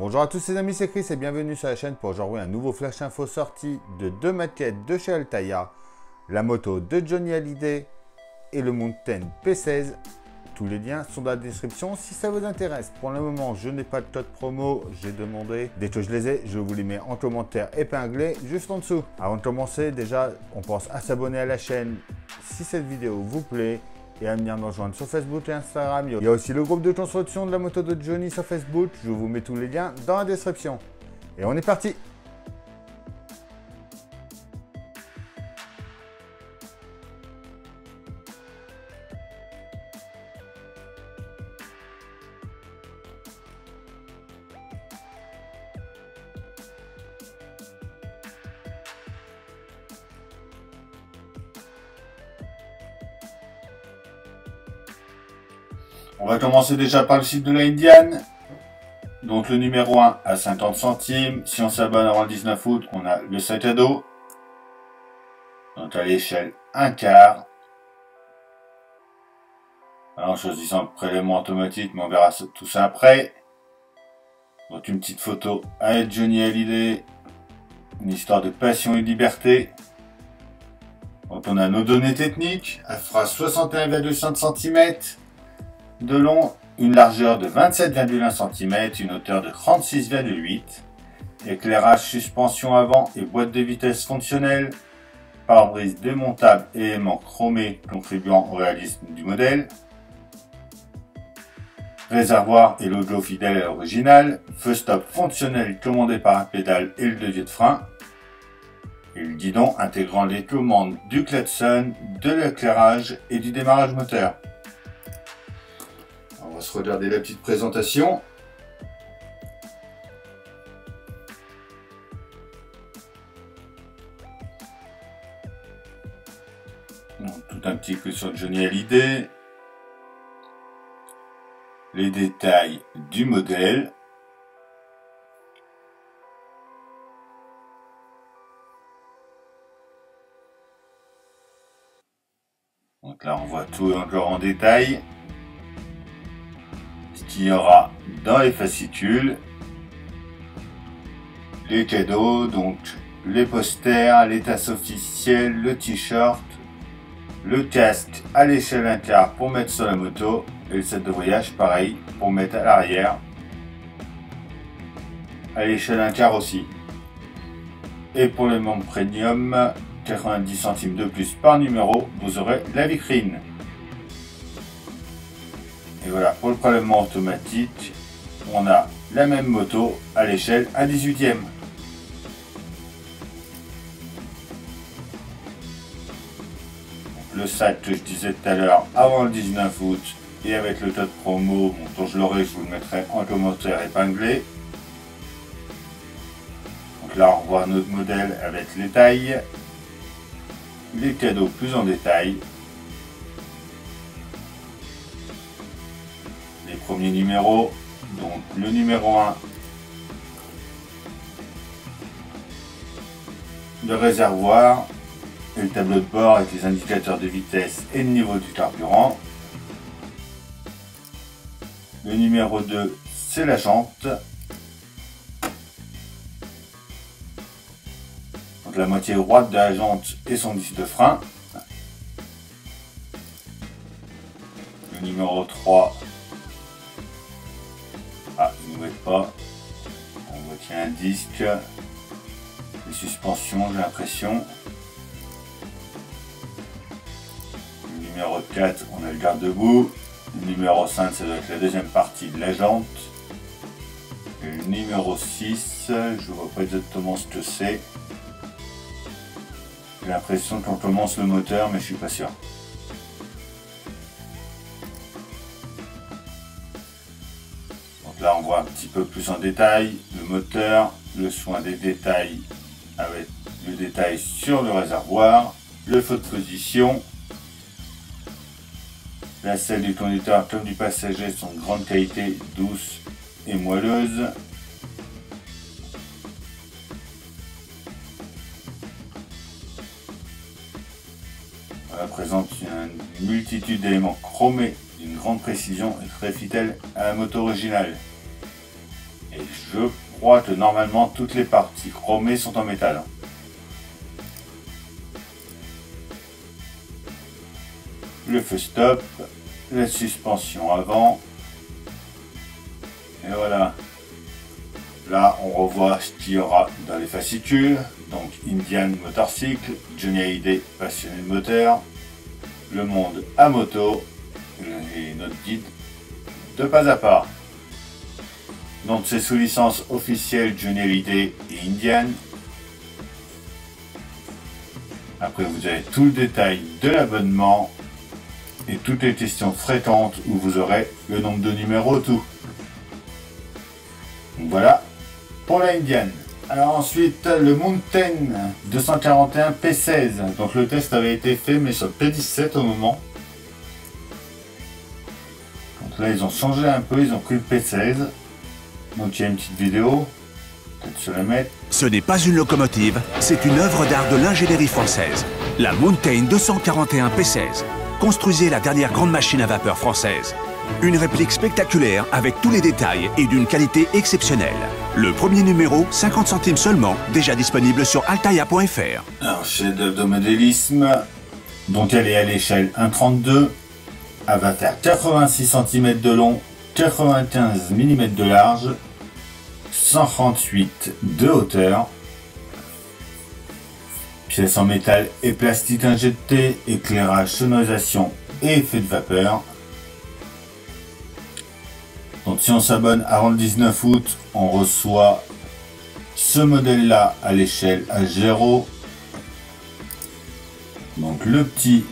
Bonjour à tous les amis, c'est Chris et bienvenue sur la chaîne pour jouer un nouveau flash info sorti de deux maquettes de chez Altaïa, la moto de Johnny Hallyday et le Mountain P16. Tous les liens sont dans la description si ça vous intéresse. Pour le moment, je n'ai pas de code promo, j'ai demandé. Dès que je les ai, je vous les mets en commentaire épinglé juste en dessous. Avant de commencer, déjà, on pense à s'abonner à la chaîne si cette vidéo vous plaît et à venir nous rejoindre sur Facebook et Instagram. Il y a aussi le groupe de construction de la moto de Johnny sur Facebook. Je vous mets tous les liens dans la description. Et on est parti! On va commencer déjà par le site de la Indian. Donc le numéro 1 à 50 centimes. Si on s'abonne avant le 19 août, on a le sac à dos. Donc à l'échelle 1 quart. Alors, en choisissant le prélèvement automatique, mais on verra tout ça après. Donc une petite photo avec Johnny Hallyday. Une histoire de passion et de liberté. Donc on a nos données techniques. Elle fera 61,5 cm. De long, une largeur de 27,1 cm, une hauteur de 36,8 cm, éclairage, suspension avant et boîte de vitesse fonctionnelle, pare-brise démontable et aimant chromé contribuant au réalisme du modèle, réservoir et logo fidèle à l'original, feu stop fonctionnel commandé par un pédale et le levier de frein, et le guidon intégrant les commandes du klaxon, de l'éclairage et du démarrage moteur. On va se regarder la petite présentation. Donc, tout un petit peu sur Johnny Hallyday. Les détails du modèle. Donc là on voit tout encore en détail. Qu'il y aura dans les fascicules, les cadeaux, donc les posters, les tasses officielles, le t-shirt, le casque à l'échelle 1 quart pour mettre sur la moto et le set de voyage pareil pour mettre à l'arrière à l'échelle 1 quart aussi. Et pour les membres premium, 90 centimes de plus par numéro, vous aurez la vitrine. Et voilà, pour le prélèvement automatique, on a la même moto à l'échelle 1/18e. Le sac que je disais tout à l'heure avant le 19 août et avec le code promo, dont je l'aurai, je vous le mettrai en commentaire épinglé. Donc là, on voit notre modèle avec les tailles, les cadeaux plus en détail. Les premiers numéros, donc le numéro 1, le réservoir et le tableau de bord avec les indicateurs de vitesse et le niveau du carburant. Le numéro 2, c'est la jante. Donc la moitié droite de la jante et son disque de frein. Le numéro 3, il ne met pas. On voit qu'il y a un disque. Les suspensions, j'ai l'impression. Le numéro 4, on a le garde-boue. Le numéro 5, ça doit être la deuxième partie de la jante. Et le numéro 6, je ne vois pas exactement ce que c'est. J'ai l'impression qu'on commence le moteur, mais je suis pas sûr. Là on voit un petit peu plus en détail le moteur, le soin des détails avec le détail sur le réservoir, le feu de position. La selle du conducteur comme du passager sont de grande qualité, douce et moelleuse. Elle présente une multitude d'éléments chromés d'une grande précision et très fidèle à la moto originale. Et je crois que normalement toutes les parties chromées sont en métal. Le feu stop, la suspension avant. Et voilà. Là, on revoit ce qu'il y aura dans les fascicules. Donc, Indian Motorcycle, Johnny Hallyday, passionné de moteur, le monde à moto, et notre guide de pas à pas. Donc, c'est sous licence officielle Johnny Hallyday et Indian. Après, vous avez tout le détail de l'abonnement et toutes les questions fréquentes où vous aurez le nombre de numéros, tout. Donc voilà pour la Indian. Alors ensuite le Mountain 241 P16. Donc le test avait été fait mais sur le P17 au moment. Donc là ils ont changé un peu, ils ont pris le P16. Donc il y a une petite vidéo. Peut-être se la mettre. Ce n'est pas une locomotive, c'est une œuvre d'art de l'ingénierie française. La Mountain 241 P16. Construisez la dernière grande machine à vapeur française. Une réplique spectaculaire avec tous les détails et d'une qualité exceptionnelle. Le premier numéro, 50 centimes seulement, déjà disponible sur altaïa.fr. Alors chef-d'œuvre de modélisme, donc elle est à l'échelle 1,32. Elle va faire 86 cm de long, 95 mm de large, 138 de hauteur. Pièces en métal et plastique injecté, éclairage, sonorisation et effet de vapeur. Donc si on s'abonne avant le 19 août, on reçoit ce modèle là à l'échelle H0. Donc la petite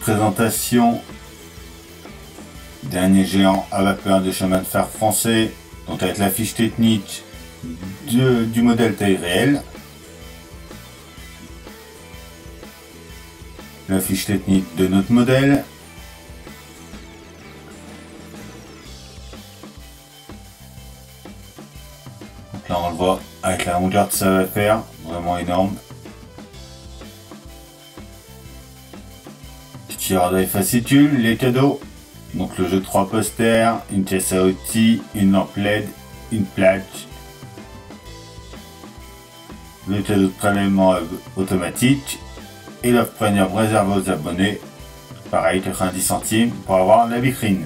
présentation. Dernier géant à vapeur de chemin de fer français. Donc avec la fiche technique du modèle taille réelle. La fiche technique de notre modèle. Donc là on le voit avec la longueur que ça va faire, vraiment énorme. Tireur des fascicules, les cadeaux. Donc le jeu de 3 posters, une pièce à outils, une lampe LED, une plaque. Le cadeau de prélèvement automatique. Et l'offre premium réservée aux abonnés, pareil 90 centimes pour avoir la vitrine.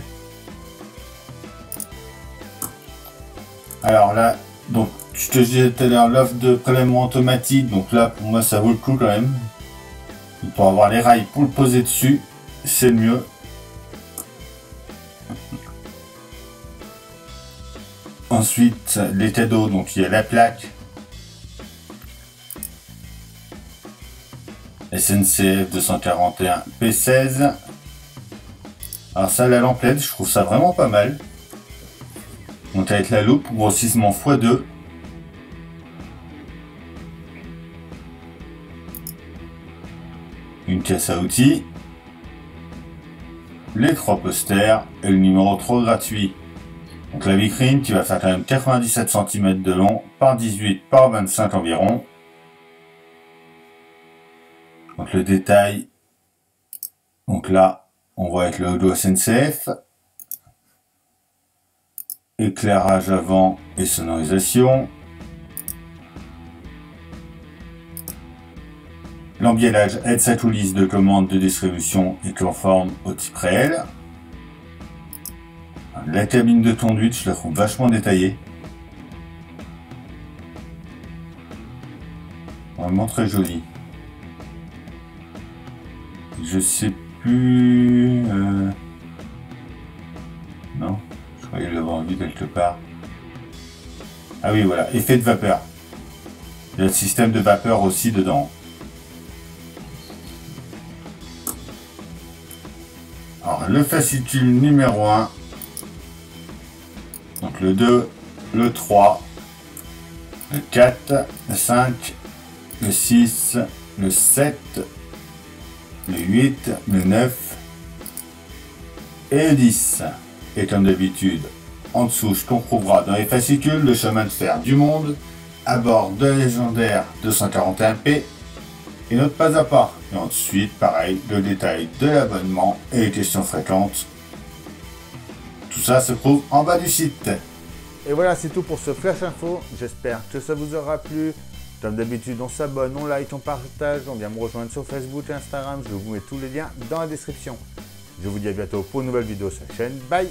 Alors là, donc je te disais tout à l'heure l'offre de prélèvement automatique, donc là pour moi ça vaut le coup quand même. Pour avoir les rails pour le poser dessus, c'est le mieux. Ensuite les cadeaux, donc il y a la plaque. SNCF 241 P16. Alors ça, la lampe LED, je trouve ça vraiment pas mal. Donc avec la loupe, grossissement x2. Une caisse à outils. Les 3 posters et le numéro 3 gratuit. Donc la vitrine qui va faire quand même 97 cm de long par 18 par 25 environ. Donc le détail, donc là on voit avec le logo SNCF, éclairage avant et sonorisation, l'embiellage aide sa coulisse de commande de distribution et conforme au type réel. La cabine de conduite, je la trouve vachement détaillée, vraiment très jolie. Je sais plus... Non, je croyais l'avoir vu quelque part. Ah oui, voilà, effet de vapeur. Il y a le système de vapeur aussi dedans. Alors, le fascicule numéro 1. Donc le 2, le 3, le 4, le 5, le 6, le 7... le 8, le 9 et le 10. Et comme d'habitude, en dessous, ce qu'on trouvera dans les fascicules, le chemin de fer du monde, à bord de la légendaire 241P et notre pas à pas. Et ensuite, pareil, le détail de l'abonnement et les questions fréquentes. Tout ça se trouve en bas du site. Et voilà, c'est tout pour ce Flash Info. J'espère que ça vous aura plu. Comme d'habitude, on s'abonne, on like, on partage, on vient me rejoindre sur Facebook et Instagram. Je vous mets tous les liens dans la description. Je vous dis à bientôt pour une nouvelle vidéo sur la chaîne. Bye!